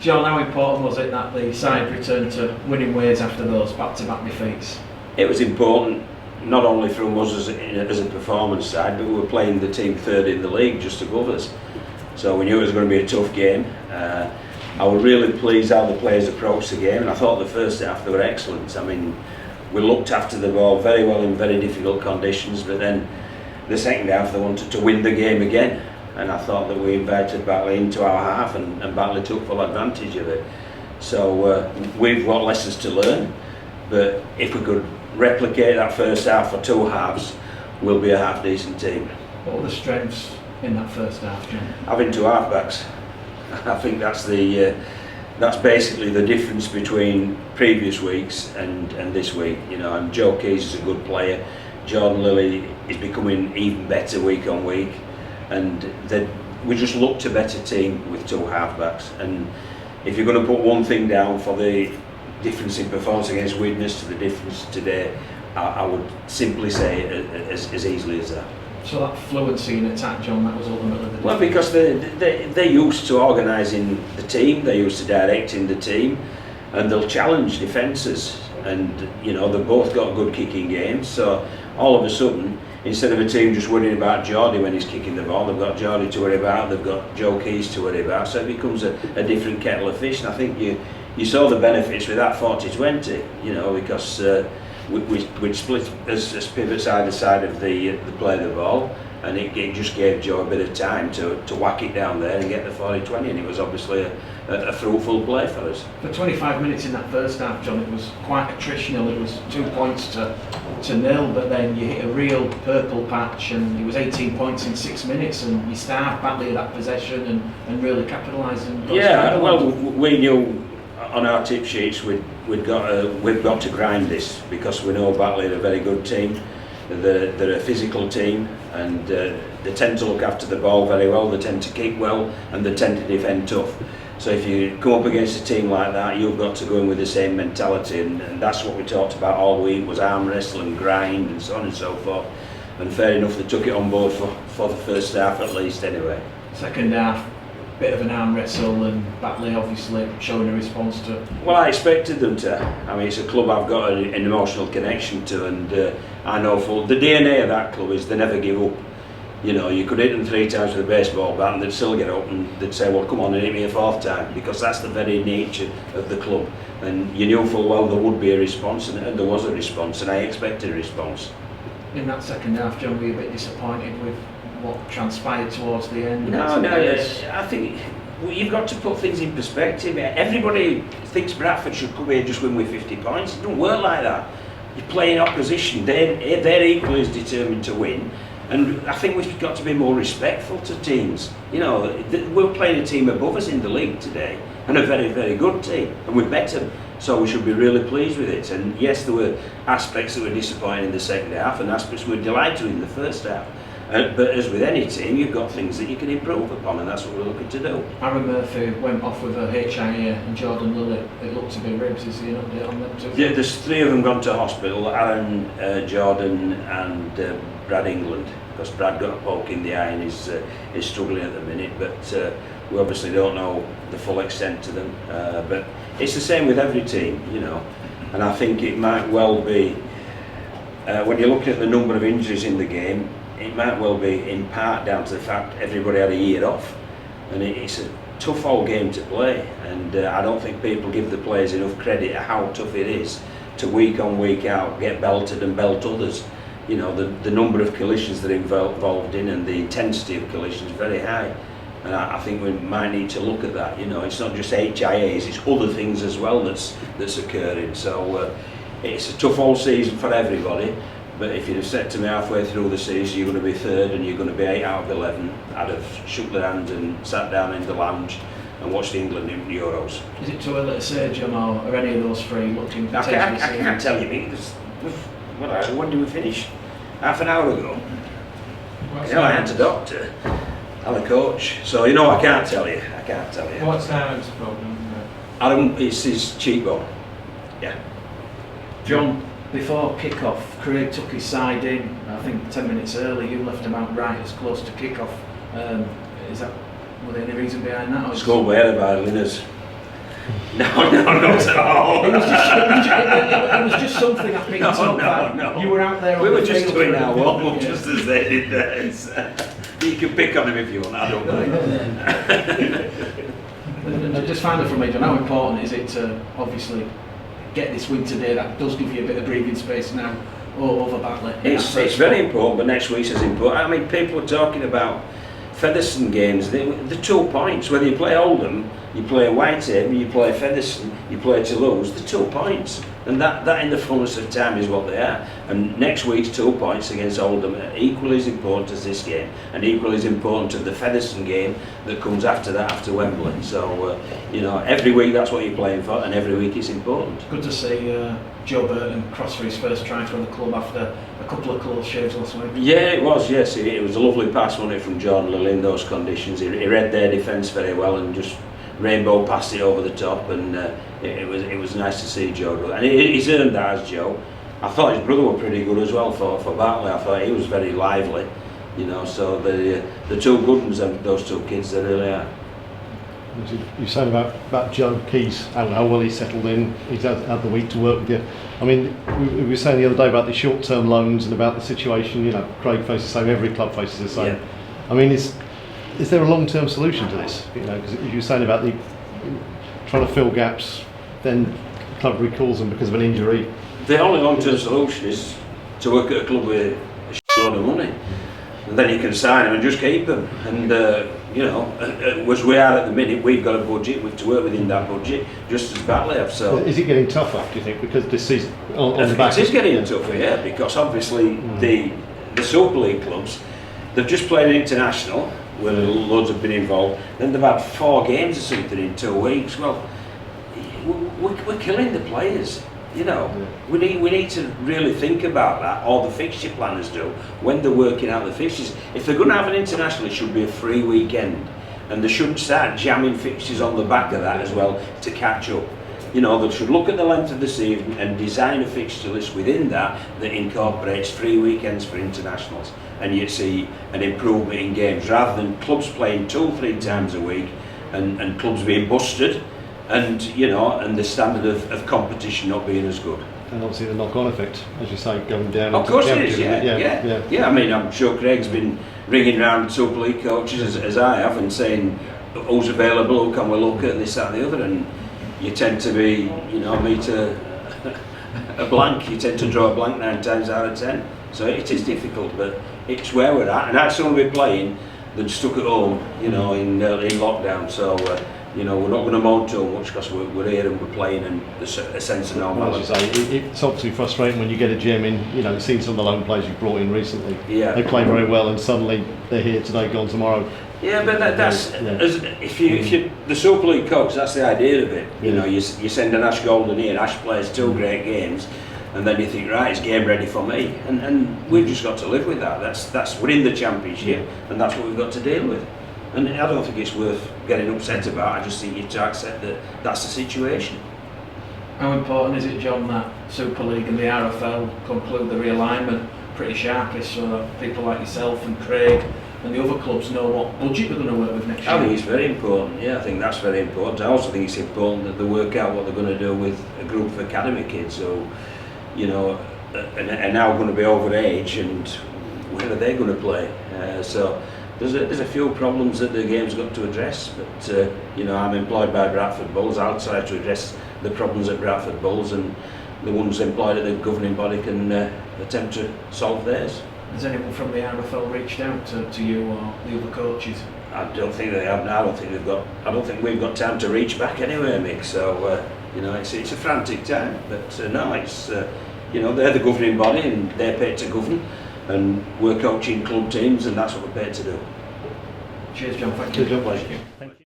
John, how important was it that the side returned to winning ways after those back-to-back defeats? It was important, not only from us as a performance side, but we were playing the team third in the league, just above us. So we knew it was going to be a tough game. I was really pleased how the players approached the game, and I thought the first half they were excellent. I mean, we looked after the ball very well in very difficult conditions, but then the second half they wanted to win the game again, and I thought that we invited Batley into our half, and Batley took full advantage of it. So we've got lessons to learn, but if we could replicate that first half for two halves, we'll be a half decent team. What were the strengths in that first half, John? Having two halfbacks. I think that's basically the difference between previous weeks and this week. You know, and Joe Kear is a good player. Jordan Lilly is becoming even better week on week, and we just looked a better team with two halfbacks. And if you're going to put one thing down for the difference in performance against Widnes to the difference today, I would simply say as easily as that. So that fluency in attack, John, that was ultimately the difference? Well, because they're used to organising the team, they're used to directing the team, and they'll challenge defences. And you know, they've both got good kicking games, so all of a sudden, instead of a team just worrying about Geordie when he's kicking the ball, they've got Geordie to worry about, they've got Joe Kear to worry about, so it becomes a different kettle of fish. And I think you saw the benefits with that 40-20, you know, because we'd split as pivots either side of the play of the ball, and it just gave Joe a bit of time to whack it down there and get the 40-20, and it was obviously a fruitful play for us. For 25 minutes in that first half, John, it was quite attritional. It was 2 points to 0, but then you hit a real purple patch, and it was 18 points in 6 minutes, and you starved badly of that possession and really capitalised. Yeah, well, we knew on our tip sheets we've got to grind this, because we know Batley are a very good team. They're a physical team, and they tend to look after the ball very well, they tend to kick well, and they tend to defend tough. So if you come up against a team like that, you've got to go in with the same mentality, and that's what we talked about all week, was arm wrestle and grind and so on and so forth. And fair enough, they took it on board for the first half at least anyway. Second half, bit of an arm wrestle, and Batley obviously showing a response to it. Well, I expected them to. I mean, it's a club I've got an emotional connection to, and I know the DNA of that club is they never give up. You know, you could hit them 3 times with a baseball bat and they'd still get up and they'd say, well, come on and hit me a 4th time, because that's the very nature of the club. And you knew full well there would be a response, and there was a response, and I expected a response. In that second half, John, were you a bit disappointed with what transpired towards the end? No, I think you've got to put things in perspective. Everybody thinks Bradford should come here and just win with 50 points. It doesn't work like that. You're playing opposition, they're equally as determined to win. And I think we've got to be more respectful to teams. You know, we're playing a team above us in the league today, and a very, very good team, and we're better. So we should be really pleased with it. And yes, there were aspects that were disappointing in the second half, and aspects we were delighted in the first half. But as with any team, you've got things that you can improve upon, and that's what we're looking to do. Aaron Murphy went off with a HIA, and Jordan Lilly, it looked to be ribs. Is there an update on them too? Yeah, there's 3 of them gone to hospital, Aaron, Jordan and Brad England, because Brad got a poke in the eye and is struggling at the minute, but we obviously don't know the full extent to them. But it's the same with every team, you know, and I think it might well be, when you look at the number of injuries in the game, it might well be in part down to the fact everybody had a year off, and it's a tough old game to play, and I don't think people give the players enough credit at how tough it is to week on week out get belted and belt others. You know, the number of collisions that are involved in, and the intensity of collisions is very high, and I think we might need to look at that. You know, it's not just HIAs, it's other things as well that's occurring. So it's a tough old season for everybody. But if you'd have said to me halfway through the season you're going to be 3rd and you're going to be 8 out of 11, I'd have shook their hand and sat down in the lounge and watched England in Euros. Is it too early to say, John, or are any of those 3 looking potentially? I can't tell you, because when did we finish? Half an hour ago. You know, I had a doctor and a coach, so you know I can't tell you. What's Aaron's problem? Adam, it's his cheekbone. Yeah. John, before kick-off, Craig took his side in. I think 10 minutes early, you left him out right as close to kick-off. Was there any reason behind that? Schoolboy error by Linners. No, not at all. It was just something I picked up. No. You were out there. We on were the just field doing for our a warm up bit. just as they did theirs. You can pick on him if you want, I don't know. And just finally from me, John, how important is it to obviously get this win today? That does give you a bit of breathing space now over Batley. It's very important, but next week's as important. I mean, people are talking about Featherstone games, the 2 points, whether you play Oldham, you play Whitehaven, you play Featherstone, you play Toulouse, the 2 points. And that in the fullness of time is what they are. And next week's 2 points against Oldham are equally as important as this game, and equally as important to the Featherstone game that comes after that, after Wembley. So, every week that's what you're playing for, and every week it's important. Good to see Joe Burton cross for his first try for the club after a couple of close shaves last week. Yeah, it was, yes. It was a lovely pass, wasn't it, from John Lilly in those conditions. He read their defence very well and just rainbow passed it over the top, and it was nice to see Joe do that. And he's earned that as Joe. I thought his brother were pretty good as well for Batley. I thought he was very lively, so the two good ones, those two kids, they really are. You said about John Kear, how well he's settled in. He's had the week to work with you. I mean, we were saying the other day about the short-term loans and about the situation. Craig faces the same, every club faces the same. Yeah. I mean, is there a long-term solution to this? Because you were saying about trying to fill gaps, then the club recalls them because of an injury. The only long-term solution is to work at a club with a load of money, and then you can sign them and just keep them. And as we are at the minute, we've got a budget to work within that budget, just as Batley have. So is it getting tougher, do you think, because this season on the back? It is getting tougher, yeah, because obviously the Super League clubs, they've just played an international where loads have been involved. Then they've had 4 games or something in 2 weeks. Well, we're killing the players. We need to really think about that, or the fixture planners do, when they're working out the fixtures. If they're going to have an international, it should be a free weekend, and they shouldn't start jamming fixtures on the back of that as well to catch up. They should look at the length of the season and design a fixture list within that incorporates free weekends for internationals, and you'd see an improvement in games rather than clubs playing 2 or 3 times a week and clubs being busted. And and the standard of competition not being as good. And obviously the knock-on effect, as you say, going down. Of course it is, yeah. I mean, I'm sure Craig's been ringing round Super League coaches as I have and saying who's available, who can we look at, this, that and the other, and you tend to be, meet a blank, you tend to draw a blank 9 times out of 10. So it is difficult, but it's where we're at, and I'd sooner be playing than stuck at home, in lockdown. So we're not going to moan too much because we're here and we're playing, and there's a sense of normality. As you say, it's obviously frustrating when you get a gem in. Seen some of the lone players you've brought in recently. Yeah. They play very well, and suddenly they're here today, gone tomorrow. Yeah, but that's if you the Super League coach, that's the idea of it. You send an Ash Golden here, Ash plays 2 great games, and then you think, right, it's game ready for me, and we've just got to live with that. That's we're in the Championship, and that's what we've got to deal with. And I don't think it's worth getting upset about. I just think you have to accept that that's the situation. How important is it, John, that Super League and the RFL conclude the realignment pretty sharply so that people like yourself and Craig and the other clubs know what budget they're going to work with next year? I think it's very important, yeah, I think that's very important. I also think it's important that they work out what they're going to do with a group of academy kids who, are now going to be over age, and where are they going to play? So there's a few problems that the game's got to address, but I'm employed by Bradford Bulls. I'll try to address the problems at Bradford Bulls, and the ones employed at the governing body can attempt to solve theirs. Has anyone from the RFL reached out to you or the other coaches? I don't think they have now. I don't think we've got time to reach back anyway, Mick. So it's a frantic time, but no, it's they're the governing body and they're paid to govern, and we're coaching club teams, and that's what we're paid to do. Cheers, John. Thank you. Pleasure.